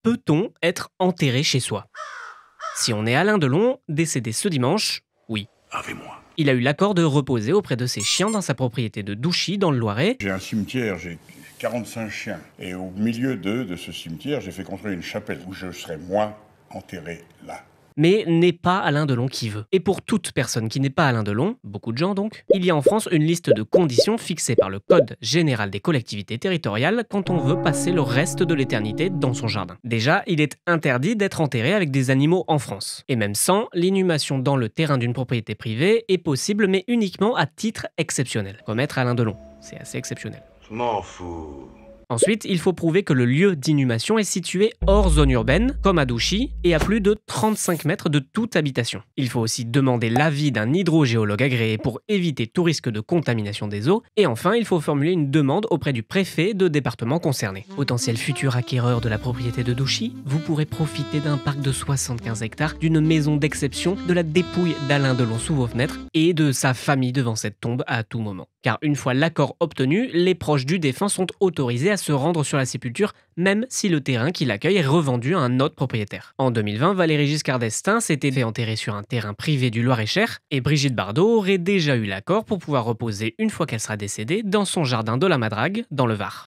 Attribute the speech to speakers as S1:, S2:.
S1: Peut-on être enterré chez soi? Si on est Alain Delon, décédé ce dimanche, oui.
S2: Avez-moi.
S1: Il a eu l'accord de reposer auprès de ses chiens dans sa propriété de Douchy, dans le Loiret.
S2: J'ai un cimetière, j'ai 45 chiens. Et au milieu de ce cimetière, j'ai fait construire une chapelle où je serai moi enterré là.
S1: Mais n'est pas Alain Delon qui veut. Et pour toute personne qui n'est pas Alain Delon, beaucoup de gens donc, il y a en France une liste de conditions fixées par le Code général des collectivités territoriales quand on veut passer le reste de l'éternité dans son jardin. Déjà, il est interdit d'être enterré avec des animaux en France. Et même sans, l'inhumation dans le terrain d'une propriété privée est possible mais uniquement à titre exceptionnel, comme être Alain Delon. C'est assez exceptionnel.
S3: Je m'en fous.
S1: Ensuite, il faut prouver que le lieu d'inhumation est situé hors zone urbaine, comme à Douchy, et à plus de 35 mètres de toute habitation. Il faut aussi demander l'avis d'un hydrogéologue agréé pour éviter tout risque de contamination des eaux. Et enfin, il faut formuler une demande auprès du préfet de département concerné. Potentiel futur acquéreur de la propriété de Douchy, vous pourrez profiter d'un parc de 75 hectares, d'une maison d'exception, de la dépouille d'Alain Delon sous vos fenêtres et de sa famille devant cette tombe à tout moment. Car une fois l'accord obtenu, les proches du défunt sont autorisés à se rendre sur la sépulture, même si le terrain qui l'accueille est revendu à un autre propriétaire. En 2020, Valéry Giscard d'Estaing s'était fait enterrer sur un terrain privé du Loir-et-Cher, et Brigitte Bardot aurait déjà eu l'accord pour pouvoir reposer une fois qu'elle sera décédée dans son jardin de la Madrague, dans le Var.